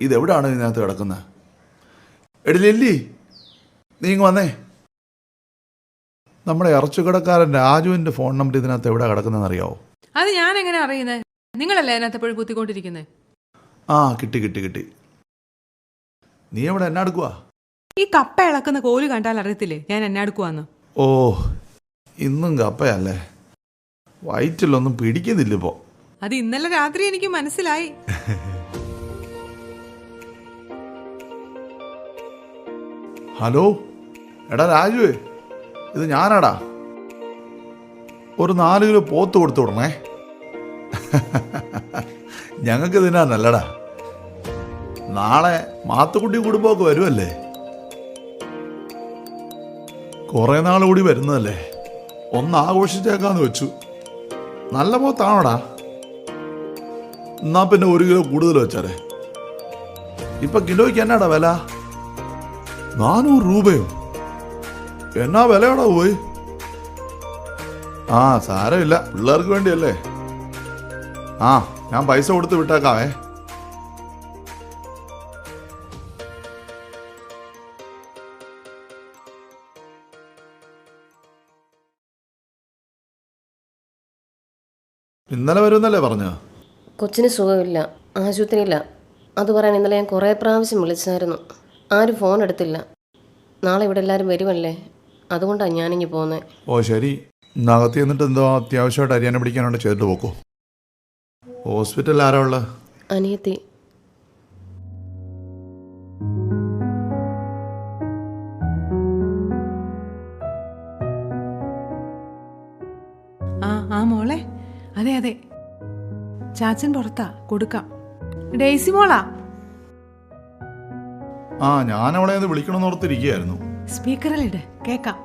ഇതെവിടാണ് ഇതിനകത്ത് കിടക്കുന്നത്? എടി ലില്ലി, നീ ഇങ്ങ് വന്നേ. നമ്മുടെ ഇറച്ചുകടക്കാരൻ രാജുവിൻ്റെ ഫോൺ നമ്പർ ഇതിനകത്ത് എവിടെ കിടക്കുന്നതെന്ന് അറിയാവോ? അത് ഞാൻ എങ്ങനെ അറിയുന്നത്? നിങ്ങളല്ലേ അതിനകത്ത് എപ്പോഴും കുത്തിക്കൊണ്ടിരിക്കുന്നത്? ആ, കിട്ടി. നീ എവിടെ എന്നാ എടുക്കുവാ? ഈ കപ്പ ഇളക്കുന്ന കോല് കണ്ടാൽ അറിയത്തില്ലേ ഞാൻ എന്നാ എടുക്കുവാന്ന്? ഓ, ഇന്നും കപ്പയല്ലേ? വയറ്റിലൊന്നും പിടിക്കുന്നില്ല ഇപ്പോ. അത് ഇന്നലെ രാത്രി എനിക്ക് മനസ്സിലായി. ഹലോ, എടാ രാജുവേ, ഇത് ഞാനാടാ. ഒരു 4 കിലോ പോത്ത് കൊടുത്തു വിടണേ. ഞങ്ങൾക്ക് ഇതിനാ നല്ലടാ. നാളെ മാത്തുക്കുട്ടി കുടുംബമൊക്കെ വരുമല്ലേ? കുറെ നാൾ കൂടി വരുന്നതല്ലേ, ഒന്ന് ആഘോഷിച്ചേക്കാന്ന് വെച്ചു. നല്ല പോത്താണോടാ? എന്നാ പിന്നെ 1 കിലോ കൂടുതൽ വെച്ചാലേ. ഇപ്പൊ കിലോയ്ക്ക് എന്നാടാ വില? 400 രൂപയോ? എന്നാ വിലയോടാ പോയി? ആ, സാരമില്ല, പിള്ളേർക്ക് വേണ്ടിയല്ലേ. ആ, ഞാൻ പൈസ കൊടുത്ത് വിട്ടേക്കാവേ. ഇന്നലെ വരുമെന്നല്ലേ പറഞ്ഞ? കൊച്ചിന് സുഖമില്ല, ആശുപത്രിയില്ല. അത് പറയാൻ ഇന്നലെ ഞാൻ കുറേ പ്രാവശ്യം വിളിച്ചായിരുന്നു. ആരും ഫോൺ എടുത്തില്ല. നാളെ ഇവിടെ എല്ലാവരും വരുമല്ലേ, അതുകൊണ്ടാണ് ഞാനിങ്ങി പോകുന്നത്. ഓ ശരി, ഇന്നകത്ത് ചെന്നിട്ട് എന്തോ അത്യാവശ്യമായിട്ട് അരിയാനെ പിടിക്കാനോണ്ട് ചെയ്തിട്ട് പോക്കോ. ഹോസ്പിറ്റലിൽ ആരാ ഉള്ളത്? അനിയത്തി. ആ മോളെ, അതെ ചാച്ചൻ പുറത്താ, കൊടുക്കാം. ഡെയ്സി മോളാ. ആ, ഞാൻ അവളെ ഒന്ന് വിളിക്കണമെന്ന് ഓർത്തിരിക്കുകയായിരുന്നു. സ്പീക്കറിലിട്, കേക്കാം.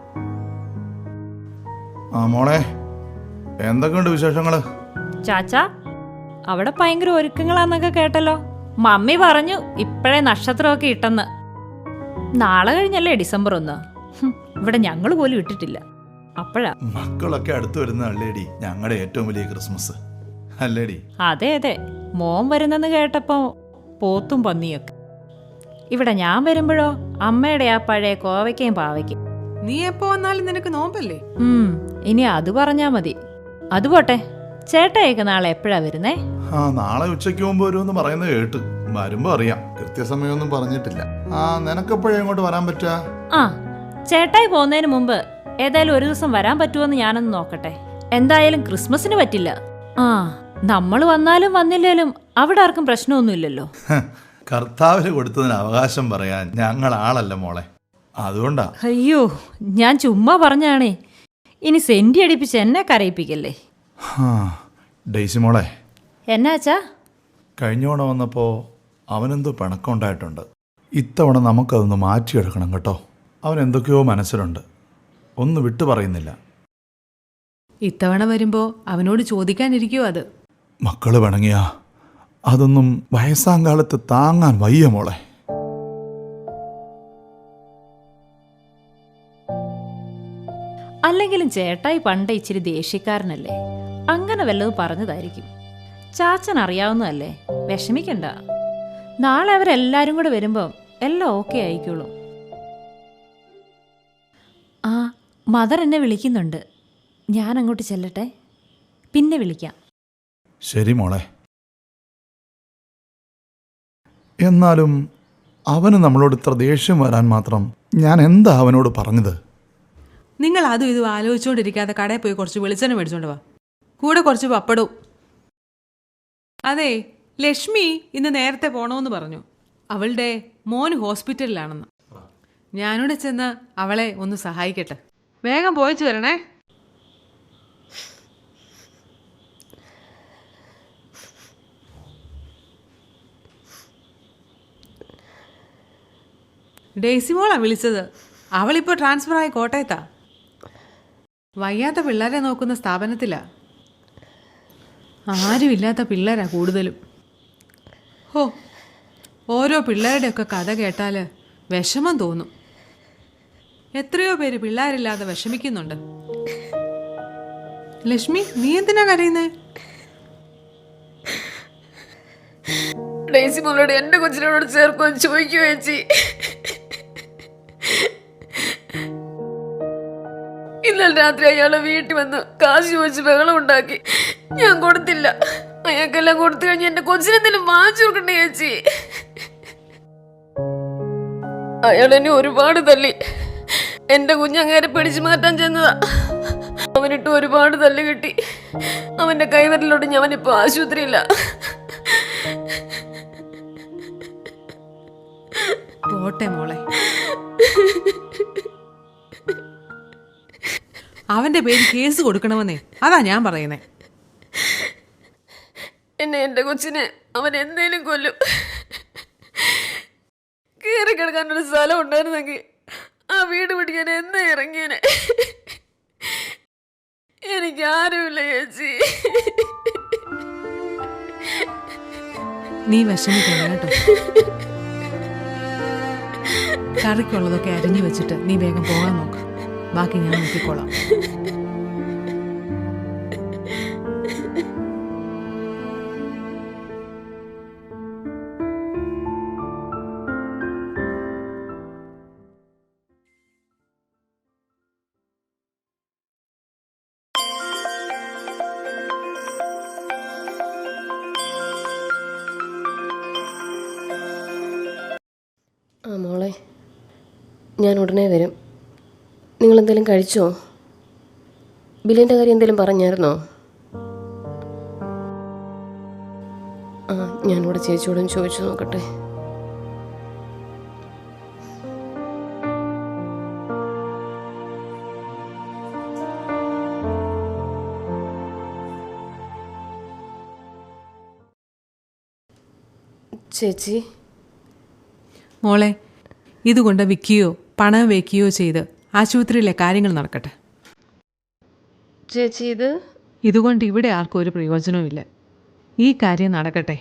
ആ മോളെ, എന്തൊക്കെയുണ്ട് വിശേഷങ്ങള്? ചാച്ചാ, അവിടെ ഭയങ്കര ഒരുക്കങ്ങളാന്നൊക്കെ കേട്ടല്ലോ. മമ്മി പറഞ്ഞു ഇപ്പോഴേ നക്ഷത്രമൊക്കെ ഇട്ടെന്ന്. നാളെ കഴിഞ്ഞല്ലേ ഡിസംബർ 1. ഇവിടെ ഞങ്ങൾ പോലും ഇട്ടിട്ടില്ല. അപ്പോഴാ മക്കളൊക്കെ അടുത്ത് വരുന്ന അല്ലേടി ഞങ്ങളുടെ ഏറ്റവും വലിയ ക്രിസ്മസ് അല്ലേടി? അതെ, മോൻ വരുന്നെന്ന് കേട്ടപ്പോ പോത്തും പന്നിയൊക്കെ. ഇവിടെ ഞാൻ വരുമ്പോഴോ അമ്മയുടെ ആ പഴയ കോവയ്ക്കയും പാവയ്ക്കും. നീ എപ്പോ വന്നാലും നിനക്ക് നോമ്പല്ലേ? ഇനി അത് പറഞ്ഞാ മതി. അതുപോട്ടെ, ചേട്ടായിക്ക് നാളെ എപ്പോഴാ വരുന്നേ? ആ, നാളെ ഉച്ചയ്ക്ക് മുമ്പ് വരുമെന്ന് പറയുന്നത് കേട്ട്. വരുമ്പോ അറിയാം, കൃത്യസമയമൊന്നും പറഞ്ഞിട്ടില്ല. ആ, നിനക്കെപ്പോഴേ ഇങ്ങോട്ട് വരാൻ പറ്റുക? ആ, ചേട്ടായി പോകുന്നതിന് മുമ്പ് ഏതായാലും ഒരു ദിവസം വരാൻ പറ്റുമോന്ന് ഞാനൊന്ന് നോക്കട്ടെ. എന്തായാലും ക്രിസ്മസിന് പറ്റില്ല. ആ, നമ്മൾ വന്നാലും വന്നില്ലേലും അവിടെ ആർക്കും പ്രശ്നമൊന്നുമില്ലല്ലോ. കർത്താവിന് കൊടുത്തതിന് അവകാശം പറയാൻ ഞങ്ങൾ ആളല്ല മോളെ, അതുകൊണ്ടാ. അയ്യോ, ഞാൻ ചുമ്മാ പറഞ്ഞാണേ. ഇനി സെന്റി അടിപ്പിച്ച് എന്നെ കരയിപ്പിക്കല്ലേ. ഡെയ്സി മോളെ, എന്നാച്ചാ? കഴിഞ്ഞോണ വന്നപ്പോ അവനെന്തോ പിണക്കമുണ്ടായിട്ടുണ്ട്. ഇത്തവണ നമുക്കതൊന്ന് മാറ്റിയെടുക്കണം കേട്ടോ. അവൻ എന്തൊക്കെയോ മനസ്സിലുണ്ട്, ഒന്ന് വിട്ടു പറയുന്നില്ല. ഇത്തവണ വരുമ്പോ അവനോട് ചോദിക്കാനിരിക്കുവോ അത്? മക്കള് പിണങ്ങിയാ അതൊന്നും വയസ്സാം കാലത്ത് താങ്ങാൻ വയ്യ മോളെ. അല്ലെങ്കിലും ചേട്ടായി പണ്ട് ഇച്ചിരി ദേഷ്യക്കാരനല്ലേ, അങ്ങനെ വല്ലതും പറഞ്ഞതായിരിക്കും. ചാച്ചൻ അറിയാവുന്നതല്ലേ, വിഷമിക്കണ്ട. നാളെ അവരെല്ലാരും കൂടെ വരുമ്പോ എല്ലാം ഓക്കെ ആയിക്കോളും. ആ, മദർ എന്നെ വിളിക്കുന്നുണ്ട്, ഞാൻ അങ്ങോട്ട് ചെല്ലട്ടെ, പിന്നെ വിളിക്കാം. ശരി മോളെ. എന്നാലും അവന് നമ്മളോട് ഇത്ര ദേഷ്യം വരാൻ മാത്രം ഞാൻ എന്താ അവനോട് പറഞ്ഞത്? നിങ്ങൾ അതും ഇതും ആലോചിച്ചുകൊണ്ടിരിക്കാതെ കടയിൽ പോയി കുറച്ച് വെളിച്ചെണ്ണ മേടിച്ചോണ്ട് വാ, കൂടെ കുറച്ച് പപ്പടവും. അതെ, ലക്ഷ്മി ഇന്ന് നേരത്തെ പോണോന്ന് പറഞ്ഞു. അവളുടെ മോൻ ഹോസ്പിറ്റലിലാണെന്ന്. ഞാനൂടെ ചെന്ന് അവളെ ഒന്ന് സഹായിക്കട്ടെ. വേഗം പോയിച്ചു വരണേ. ഡെയ്സി മോളാ വിളിച്ചത്. അവളിപ്പോൾ ട്രാൻസ്ഫറായി കോട്ടയത്താ. വയ്യാത്ത പിള്ളേരെ നോക്കുന്ന സ്ഥാപനത്തിലാ. ആരുമില്ലാത്ത പിള്ളേരാ കൂടുതലും. ഹോ, ഓരോ പിള്ളേരുടെയൊക്കെ കഥ കേട്ടാൽ വിഷമം തോന്നും. എത്രയോ പേര് പിള്ളേരില്ലാതെ വിഷമിക്കുന്നുണ്ട്. ലക്ഷ്മി, നീ എന്തിനാ കരയുന്നേ? ഡേസി മോളോട് എൻ്റെ കൊച്ചിനോട് ചേർക്കുമെന്ന് ചോദിക്കുക ചേച്ചി. ഇന്നലെ രാത്രി അയാളെ വീട്ടിൽ വന്ന് കാശ് ചോദിച്ച് ബഹളം ഉണ്ടാക്കി. ഞാൻ കൊടുത്തില്ല. അയാൾക്കെല്ലാം കൊടുത്തു കഴിഞ്ഞ് എൻ്റെ കൊച്ചിനെന്തെങ്കിലും വാങ്ങിച്ചു കൊടുക്കണ്ടേ ചേച്ചി? അയാൾ എന്നെ ഒരുപാട് തല്ലി. എൻ്റെ കുഞ്ഞങ്ങേരെ പിടിച്ചു മാറ്റാൻ ചെന്നതാ. അവനിട്ട് ഒരുപാട് തല്ല് കിട്ടി. അവൻ്റെ കൈവരലോട് ഞാനിപ്പോ ആശുപത്രിയില്ല. പോട്ടെ മോളെ, അവന്റെ പേര് കേസ് കൊടുക്കണമെന്നേ, അതാ ഞാൻ പറയുന്നേ. എന്നെ എൻ്റെ കൊച്ചിനെ അവൻ എന്തേലും കൊല്ലും. കയറി കിടക്കാനൊരു സ്ഥലം ഉണ്ടായിരുന്നെങ്കിൽ ആ വീട് പിടിക്കാൻ എന്നേ ഇറങ്ങിയനെ. എനിക്ക് ആരുമില്ല ചേച്ചി. നീ വിഷമിക്കണ്ട കേട്ടോ. കറിക്കുള്ളതൊക്കെ അരിഞ്ഞു വെച്ചിട്ട് നീ വേഗം പോകാൻ നോക്ക്. ബാക്കി ഞാൻ നോക്കിക്കോളാം. ആ മോളെ, ഞാൻ ഉടനെ വരും. നിങ്ങളെന്തെങ്കിലും കഴിച്ചോ? ബില്ലിൻ്റെ കാര്യം എന്തെങ്കിലും പറഞ്ഞായിരുന്നോ? ആ, ഞാനിവിടെ ചേച്ചിയോടും ചോദിച്ചു നോക്കട്ടെ. ചേച്ചി, മോളെ, ഇതുകൊണ്ട് വിൽക്കുകയോ പണം വയ്ക്കുകയോ ചെയ്ത് ആശുപത്രിയിലെ കാര്യങ്ങൾ നടക്കട്ടെ. ചേച്ചി ഇതുകൊണ്ട് ഇവിടെ ആർക്കും ഒരു പ്രയോജനവുമില്ല. ഈ കാര്യം നടക്കട്ടെ.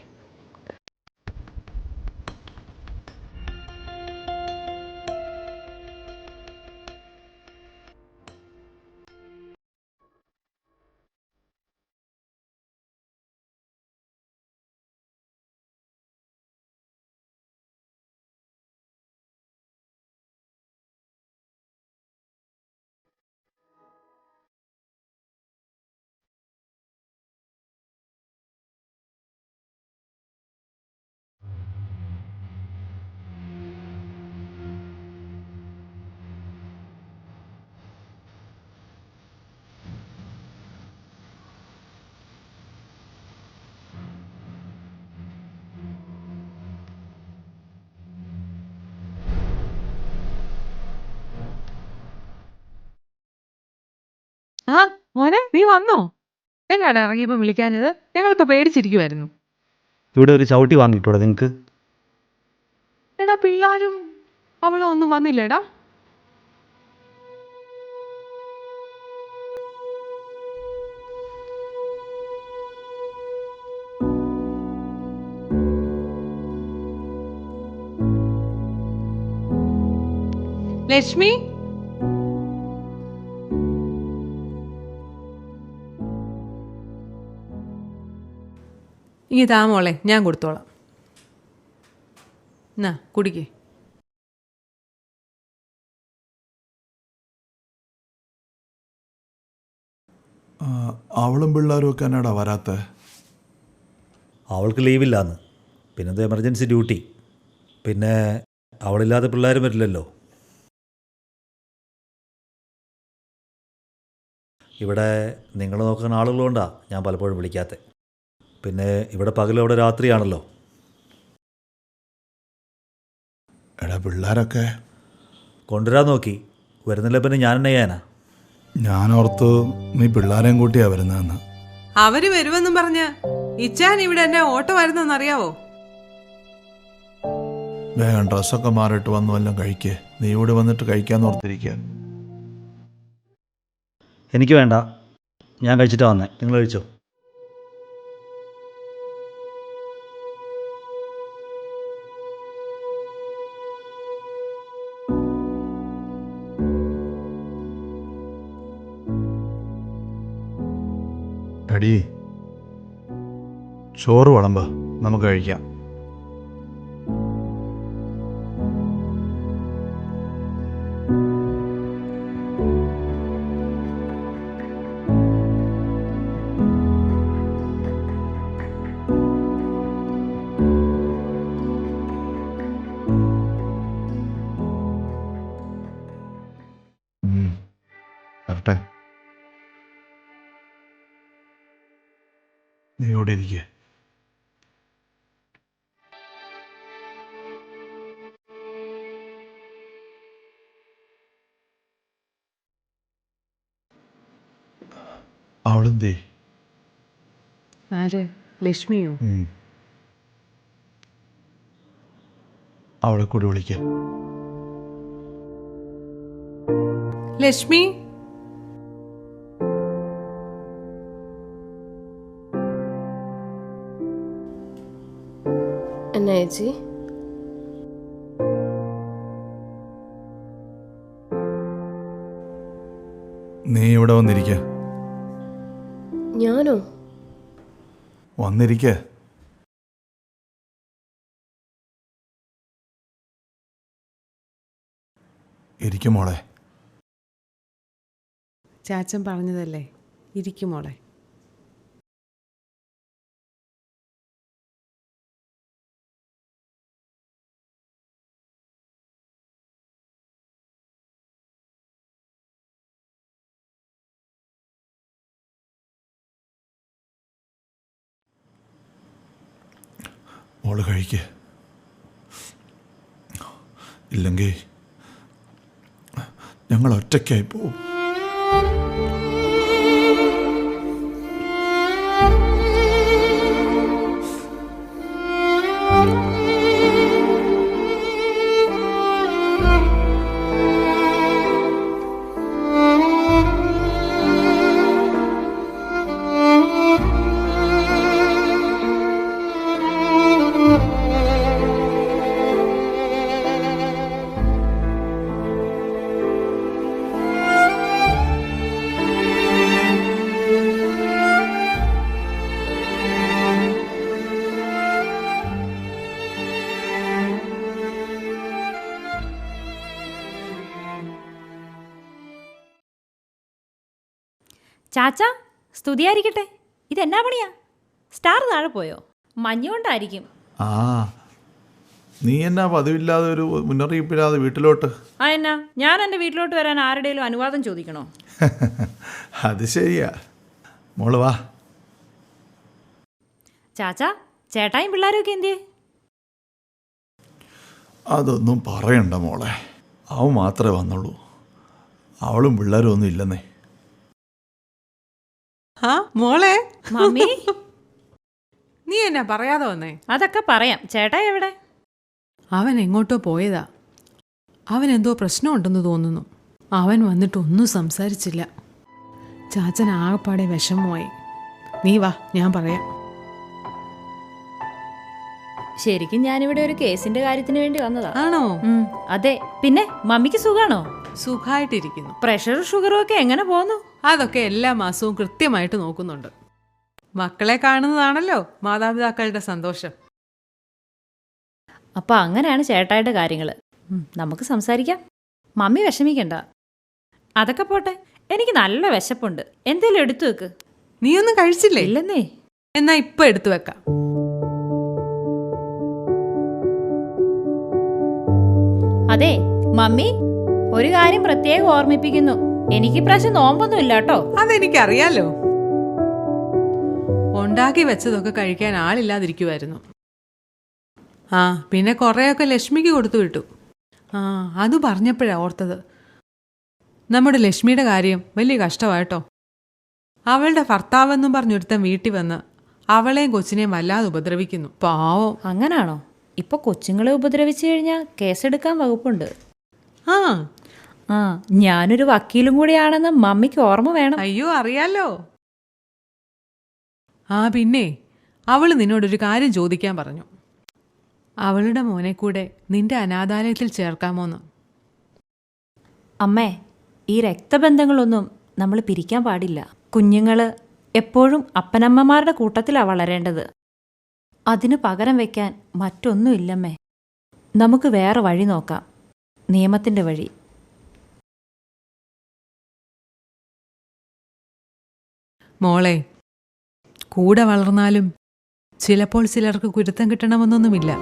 ആ മോനെ, നീ വന്നോ? എങ്ങാണ് ഇറങ്ങിയപ്പോൾ വിളിക്കാഞ്ഞത്? ഞങ്ങളിപ്പോ പേടിച്ചിരിക്കുമായിരുന്നു. ഇവിടെ ഒരു ചവിട്ടി വാങ്ങിയിട്ടൂടെ നിങ്ങൾക്ക്? എടാ, പിള്ളാരും അവളോ ഒന്നും വന്നില്ലേടാ? ലക്ഷ്മി, ഇനി താ മോളെ, ഞാൻ കൊടുത്തോളാം. എന്നാ കുടിക്കേ. അവളും പിള്ളേരും ഒക്കെ എന്നാടാ വരാത്ത? അവൾക്ക് ലീവില്ലാന്ന്. പിന്നെന്ത് എമർജൻസി ഡ്യൂട്ടി. പിന്നെ അവളില്ലാതെ പിള്ളേരും വരില്ലല്ലോ. ഇവിടെ നിങ്ങൾ നോക്കാൻ ആളുകളുകൊണ്ടാണ് ഞാൻ പലപ്പോഴും വിളിക്കാത്തത്. പിന്നെ ഇവിടെ പകലവിടെ രാത്രിയാണല്ലോ. എടാ, പിള്ളേരൊക്കെ കൊണ്ടുവരാൻ നോക്കി. വരുന്നില്ല പിന്നെ ഞാൻ എന്നെ ചെയ്യാനാ? ഞാനോർത്ത് നീ പിള്ളേരെയും കൂട്ടിയാ വരുന്നതെന്ന്. അവര് വരുമെന്നും പറഞ്ഞ ഇച്ചാൻ ഇവിടെ എന്നെ ഓട്ടോ വരുന്നെന്നറിയാവോ? വേഗം ഡ്രസ്സൊക്കെ മാറിയിട്ട് വന്നു വല്ലതും കഴിക്കേ. നീ ഇവിടെ വന്നിട്ട് കഴിക്കാന്ന് ഓർത്തിരിക്കുക. എനിക്ക് വേണ്ട, ഞാൻ കഴിച്ചിട്ടാണ് വന്നേ. നിങ്ങൾ കഴിച്ചോ. എടീ, ചോറ് വിളമ്പ്, നമുക്ക് കഴിക്കാം. അവിടെ ഇരിക്കുക. അവളെന്തേ? ആര്? ലക്ഷ്മിയോ? അവളെ കൂടി വിളിക്കുക. ലക്ഷ്മി, എന്നാ ചേച്ചി? നീ ഇവിടെ വന്നിരിക്കുക. ഞാനോ? വന്നിരിക്കുക. ഇരിക്കും മോളെ. ചാച്ചൻ പറഞ്ഞതല്ലേ, ഇരിക്കും മോളെ. മോള് കഴിക്കുക. ഇല്ലെങ്കിൽ ഞങ്ങൾ ഒറ്റയ്ക്കായി പോവും. ചാച്ചാ, സ്തുതിയായിരിക്കട്ടെ. ഇതെന്നാ പണിയാ? സ്റ്റാർ താഴെ പോയോ? മഞ്ഞുകൊണ്ടായിരിക്കും. ആ, നീ എന്നാ പതിവില്ലാതെ ഒരു മുന്നറിയിപ്പില്ലാതെ വീട്ടിലോട്ട്? ആ, എന്നാ ഞാൻ എൻ്റെ വീട്ടിലോട്ട് വരാൻ ആരുടെയും അനുവാദം ചോദിക്കണോ? അത് ശരിയാ. മോള് വാ. ചാച്ചാ, ചേട്ടായും പിള്ളേരും ഒക്കെ എന്തിയേ? അതൊന്നും പറയണ്ട മോളെ. അവൻ മാത്രമേ വന്നുള്ളൂ. അവളും പിള്ളേരും ഒന്നും ഇല്ലെന്നേ. ആ മോളെ, മമ്മി, നീ എന്നാ പറയാതെ വന്നേ? അതൊക്കെ പറയാം. ചേട്ടായി എവിടെ? അവൻ എങ്ങോട്ടോ പോയതാ. അവൻ എന്തോ പ്രശ്നമുണ്ടെന്ന് തോന്നുന്നു. അവൻ വന്നിട്ടൊന്നും സംസാരിച്ചില്ല. ചാച്ചൻ ആകപ്പാടെ വിഷമമായി. നീ വാ, ഞാൻ പറയാം. ശരിക്കും ഞാനിവിടെ ഒരു കേസിന്റെ കാര്യത്തിന് വേണ്ടി വന്നതാ. ആണോ? അതെ. പിന്നെ മമ്മിക്ക് സുഖാണോ? സുഖമായിട്ടിരിക്കുന്നു. പ്രഷറും ഷുഗറും ഒക്കെ എങ്ങനെ പോന്നു? അതൊക്കെ എല്ലാ മാസവും കൃത്യമായിട്ട് നോക്കുന്നുണ്ട്. മക്കളെ കാണുന്നതാണല്ലോ മാതാപിതാക്കളുടെ സന്തോഷം. അപ്പൊ അങ്ങനെയാണ് ചേട്ടായുടെ കാര്യങ്ങള്. നമുക്ക് സംസാരിക്കാം. മമ്മി വിഷമിക്കണ്ട. അതൊക്കെ പോട്ടെ, എനിക്ക് നല്ല വിശപ്പുണ്ട്. എന്തേലും എടുത്തു വെക്ക്. നീ ഒന്നും കഴിച്ചില്ലേ? ഇല്ലെന്നേ. എന്നാ ഇപ്പൊ എടുത്തു വെക്കാം. അതെ മമ്മി, ഒരു കാര്യം പ്രത്യേകം ഓർമ്മിപ്പിക്കുന്നു. എനിക്ക് ഇപ്രാവശ്യം നോമ്പൊന്നും ഇല്ല കേട്ടോ. അതെനിക്കറിയാലോ. ഉണ്ടാക്കി വെച്ചതൊക്കെ കഴിക്കാൻ ആളില്ലാതിരിക്കുമായിരുന്നു. ആ, പിന്നെ കുറേയൊക്കെ ലക്ഷ്മിക്ക് കൊടുത്തു വിട്ടു. ആ, അത് പറഞ്ഞപ്പോഴാ ഓർത്തത്. നമ്മുടെ ലക്ഷ്മിയുടെ കാര്യം വലിയ കഷ്ടമായിട്ടോ. അവളുടെ ഭർത്താവെന്നും പറഞ്ഞൊരുത്തൻ വീട്ടിൽ വന്ന് അവളെയും കൊച്ചിനെയും വല്ലാതെ ഉപദ്രവിക്കുന്നു. പാവം. അങ്ങനാണോ? ഇപ്പൊ കൊച്ചുങ്ങളെ ഉപദ്രവിച്ചു കഴിഞ്ഞാൽ കേസെടുക്കാൻ വകുപ്പുണ്ട്. ആ ആ, ഞാനൊരു വക്കീലും കൂടിയാണെന്ന് മമ്മിക്ക് ഓർമ്മ വേണം. അയ്യോ, അറിയാലോ. ആ, പിന്നെ അവള് നിന്നോടൊരു കാര്യം ചോദിക്കാൻ പറഞ്ഞു. അവളുടെ മോനെ കൂടെ നിന്റെ അനാഥാലയത്തിൽ ചേർക്കാമോന്ന്. അമ്മേ, ഈ രക്തബന്ധങ്ങളൊന്നും നമ്മൾ പിരിക്കാൻ പാടില്ല. കുഞ്ഞുങ്ങൾ എപ്പോഴും അപ്പനമ്മമാരുടെ കൂട്ടത്തിലാണ് വളരേണ്ടത്. അതിന് പകരം വയ്ക്കാൻ മറ്റൊന്നുമില്ലമ്മേ. നമുക്ക് വേറെ വഴി നോക്കാം, നിയമത്തിൻ്റെ വഴി. മോളെ, കൂടെ വളർന്നാലും ചിലപ്പോൾ ചിലർക്ക് കുരുത്തം കിട്ടണമെന്നൊന്നുമില്ല.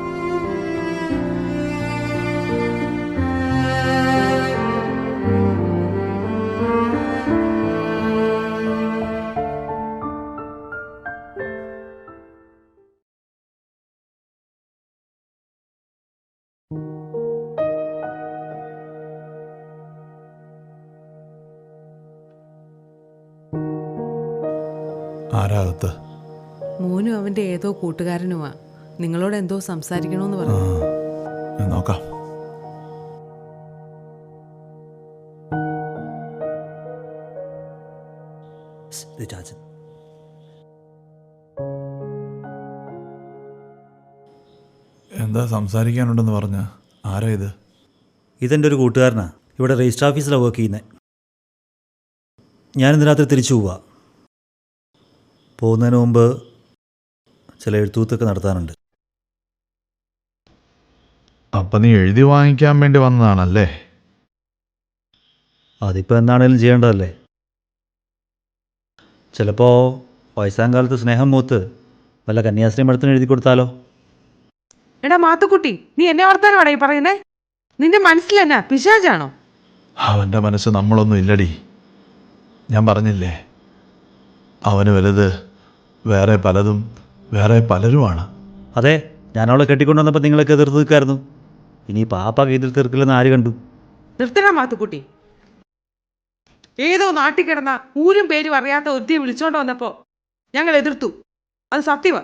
ആരാകത്ത്? മോനും അവന്റെ ഏതോ കൂട്ടുകാരനുമാ. നിങ്ങളോട് എന്തോ സംസാരിക്കണമെന്ന് പറഞ്ഞു. ഞാൻ നോക്കാം. ഇത് ചാച്ചൻ. എന്താ സംസാരിക്കാനുണ്ടെന്ന് പറഞ്ഞ? ആരാ ഇത്? ഇതെൻ്റെ ഒരു കൂട്ടുകാരനാണ്. ഇവിടെ രജിസ്റ്റർ ഓഫീസിലാണ് വർക്ക് ചെയ്യുന്നത്. ഞാനിന്ന് രാത്രി തിരിച്ചു പോവാ. പോകുന്നതിന് മുമ്പ് ചില എഴുത്തൂത്തൊക്കെ നടത്താനുണ്ട്. അപ്പം നീ എഴുതി വാങ്ങിക്കാൻ വേണ്ടി വന്നതാണല്ലേ? അതിപ്പോൾ എന്താണേലും ചെയ്യേണ്ടതല്ലേ. ചിലപ്പോൾ വയസ്സാം കാലത്ത് സ്നേഹം മൂത്ത് വല്ല കന്യാസ്ത്രീ മഠത്തിന് എഴുതി കൊടുത്താലോ? എടാ മാത്തുക്കുട്ടി, നീ എന്നെ വർത്താനമാടാ ഈ പറയുന്നേ? നിന്റെ മനസ്സിലെന്നാ പിശാചാണോ? അവൻ്റെ മനസ്സ് നമ്മളൊന്നും ഇല്ലടി. ഞാൻ പറഞ്ഞില്ലേ, അവന് വലുത് വേറെ പലതും വേറെ പലരുമാണ്. അതെ, ഞാനവളെ കെട്ടിക്കൊണ്ടുവന്നപ്പോൾ നിങ്ങളൊക്കെ എതിർത്ത് നിൽക്കായിരുന്നു. ഇനി പാപ്പ കയ്യിൽ തീർക്കില്ലെന്ന് ആര് കണ്ടു? നിർത്തണ മാത്തുക്കുട്ടി. ഏതോ നാട്ടിൽ കിടന്ന ഊരും പേരും അറിയാത്ത ഒരുത്തിയെ വിളിച്ചോണ്ട് വന്നപ്പോ ഞങ്ങൾ എതിർത്തു. അത് സത്യമാ.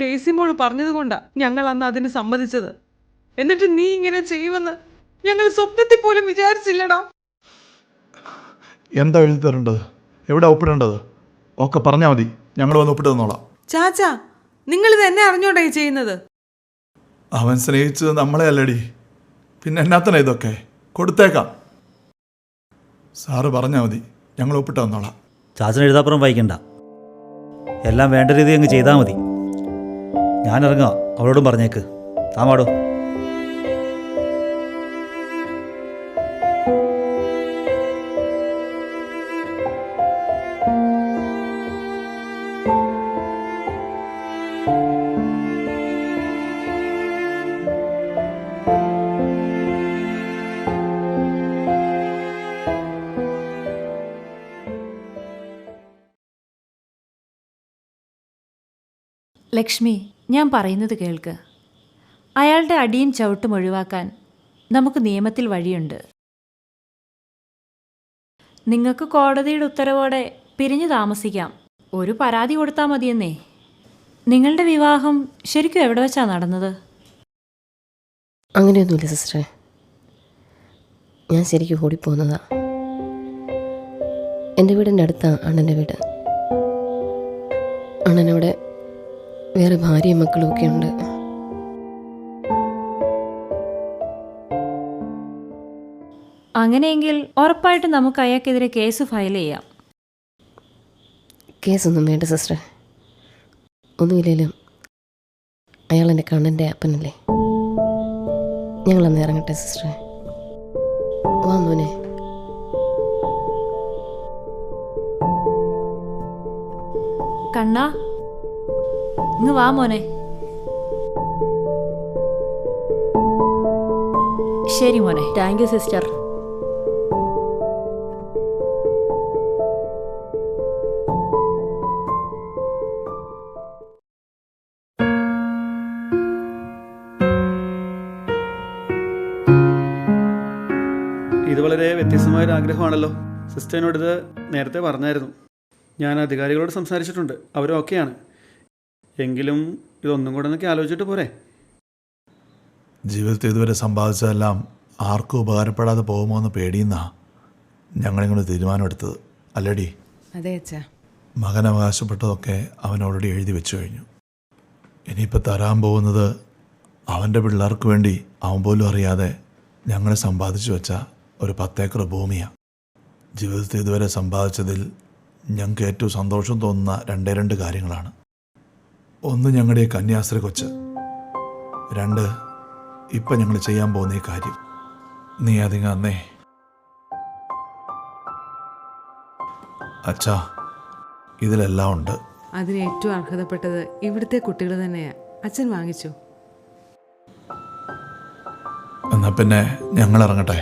ഡേസിമോൾ പറഞ്ഞത് കൊണ്ടാ ഞങ്ങൾ അന്ന് അതിന് സമ്മതിച്ചത്. എന്നിട്ട് നീ ഇങ്ങനെ ചെയ്യുമെന്ന് ഞങ്ങൾ സ്വപ്നത്തിൽ പോലും വിചാരിച്ചില്ലടാ. എന്താ എഴുതി തരേണ്ടത്? എവിടെ ഒപ്പിടേണ്ടത്? ഒക്കെ പറഞ്ഞാൽ മതി, ഞങ്ങൾ വന്ന് ഒപ്പിട്ട് തന്നോളാം. ചാച്ചാ, നിങ്ങളിത് എന്നെ അറിഞ്ഞോണ്ടായി ചെയ്യുന്നത്? അവൻ സ്നേഹിച്ചത് നമ്മളെ അല്ലടി, പിന്നെ എന്നാത്തന്നെ ഇതൊക്കെ? കൊടുത്തേക്കാം. സാറ് പറഞ്ഞാൽ മതി, ഞങ്ങൾ ഒപ്പിട്ട് തന്നോളാം. ചാച്ചൻ എഴുതാപ്പുറം വായിക്കണ്ട, എല്ലാം വേണ്ട രീതി അങ്ങ് ചെയ്താൽ മതി. ഞാനിറങ്ങാം, അവളോടും പറഞ്ഞേക്ക്. താമാടോ. ലക്ഷ്മി, ഞാൻ പറയുന്നത് കേൾക്ക്. അയാളുടെ അടിയും ചവിട്ടും ഒഴിവാക്കാൻ നമുക്ക് നിയമത്തിൽ വഴിയുണ്ട്. നിങ്ങൾക്ക് കോടതിയുടെ ഉത്തരവോടെ പിരിഞ്ഞു താമസിക്കാം. ഒരു പരാതി കൊടുത്താൽ മതിയെന്നേ. നിങ്ങളുടെ വിവാഹം ശരിക്കും എവിടെ വെച്ചാ നടന്നത്? അങ്ങനെയൊന്നുമില്ല സിസ്റ്ററെ, ഞാൻ ശരിക്കും ഓടിപ്പോന്നതാ. എൻ്റെ വീടിൻ്റെ അടുത്താണ് അണ്ണൻ്റെ വീട്. അണ്ണനവിടെ വേറെ ഭാര്യയും മക്കളും ഒക്കെ ഉണ്ട്. അങ്ങനെയെങ്കിൽ ഉറപ്പായിട്ടും നമുക്ക് അയാൾക്കെതിരെ കേസ് ഫയൽ ചെയ്യാം. കേസൊന്നും വേണ്ട സിസ്റ്ററെ. ഒന്നുമില്ലേലും അയാൾ എൻ്റെ കണ്ണൻ്റെ അപ്പനല്ലേ. ഞങ്ങളന്ന് ഇറങ്ങട്ടെ സിസ്റ്ററെ. വാ മോനെ. കണ്ണാ, ഇങ്ങ് വാ മോനെ. ശരി മോനെ. Thank you sister. ഇത് വളരെ വ്യത്യസ്തമായൊരു ആഗ്രഹമാണല്ലോ. സിസ്റ്ററിനോട് ഇത് നേരത്തെ പറഞ്ഞായിരുന്നു. ഞാൻ അധികാരികളോട് സംസാരിച്ചിട്ടുണ്ട്, അവരും ഓക്കെയാണ്. എങ്കിലും ഇതൊന്നും കൂടെ എന്നൊക്കെ ആലോചിച്ചിട്ട് പോരെ? ജീവിതത്തിൽ ഇതുവരെ സമ്പാദിച്ചതെല്ലാം ആർക്കും ഉപകാരപ്പെടാതെ പോകുമോ എന്ന് പേടിയുന്നാ ഞങ്ങളിങ്ങനെ തീരുമാനമെടുത്തത്, അല്ലടി? അതെ അച്ഛാ. മകൻ അവകാശപ്പെട്ടതൊക്കെ അവൻ ഓൾറെഡി എഴുതി വെച്ചു കഴിഞ്ഞു. ഇനിയിപ്പോൾ തരാൻ പോകുന്നത് അവൻ്റെ പിള്ളേർക്ക് വേണ്ടി അവൻ പോലും അറിയാതെ ഞങ്ങളെ സമ്പാദിച്ചു വെച്ച ഒരു 10 ഏക്കർ ഭൂമിയാണ്. ജീവിതത്തിൽ ഇതുവരെ സമ്പാദിച്ചതിൽ ഞങ്ങൾക്ക് ഏറ്റവും സന്തോഷം തോന്നുന്ന 2 കാര്യങ്ങളാണ്. ഒന്ന്, ഞങ്ങളുടെ കന്യാസ്ത്രീ കൊച്ച്. 2, ഇപ്പം ഞങ്ങൾ ചെയ്യാൻ പോകുന്ന ഈ കാര്യം. നീ അതിങ്ങ അന്നേ. അച്ഛാ, ഇതിലെല്ലാം ഉണ്ട്. അതിന് ഏറ്റവും അർഹതപ്പെട്ടത് ഇവിടുത്തെ കുട്ടികൾ തന്നെയാ. അച്ഛൻ വാങ്ങിച്ചു. എന്നാൽ പിന്നെ ഞങ്ങൾ ഇറങ്ങട്ടെ.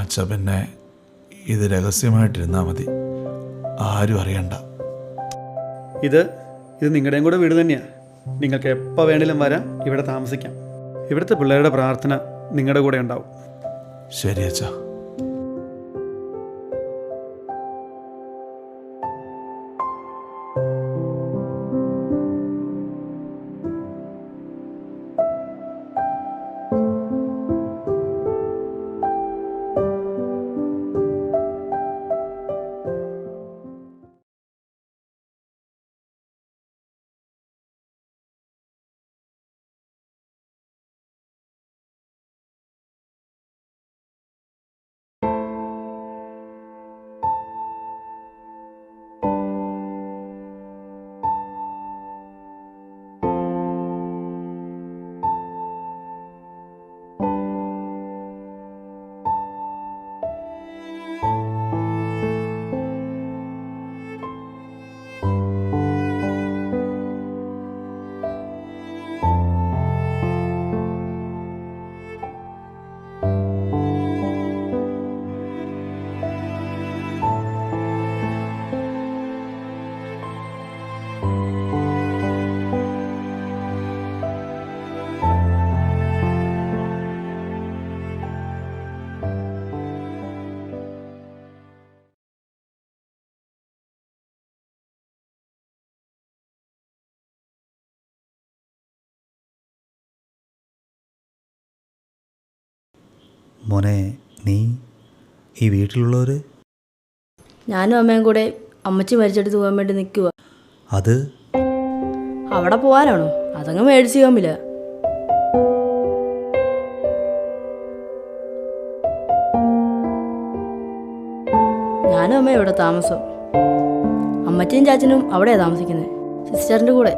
അച്ഛ, പിന്നെ ഇത് രഹസ്യമായിട്ടിരുന്നാൽ മതി, ആരും അറിയണ്ട. ഇത് നിങ്ങളുടെയും കൂടെ വീട് തന്നെയാണ്. നിങ്ങൾക്ക് എപ്പോൾ വേണേലും വരാം, ഇവിടെ താമസിക്കാം. ഇവിടുത്തെ പിള്ളേരുടെ പ്രാർത്ഥന നിങ്ങളുടെ കൂടെ ഉണ്ടാവും. ശരി അച്ഛാ. മോനെ, നീ ഈ വീട്ടിലുള്ളവർ? ഞാനും അമ്മയും കൂടെ അമ്മച്ചി മരിച്ചെടുത്ത് പോകാൻ വേണ്ടി നിൽക്കുക. അത് അവിടെ പോകാനാണോ? അതങ്ങ് മേടിച്ച് കാമില്ല. ഞാനും അമ്മയും ഇവിടെ താമസം. അമ്മച്ചിയും ചാച്ചനും അവിടെയാണ് താമസിക്കുന്നത്, സിസ്റ്ററിൻ്റെ കൂടെ.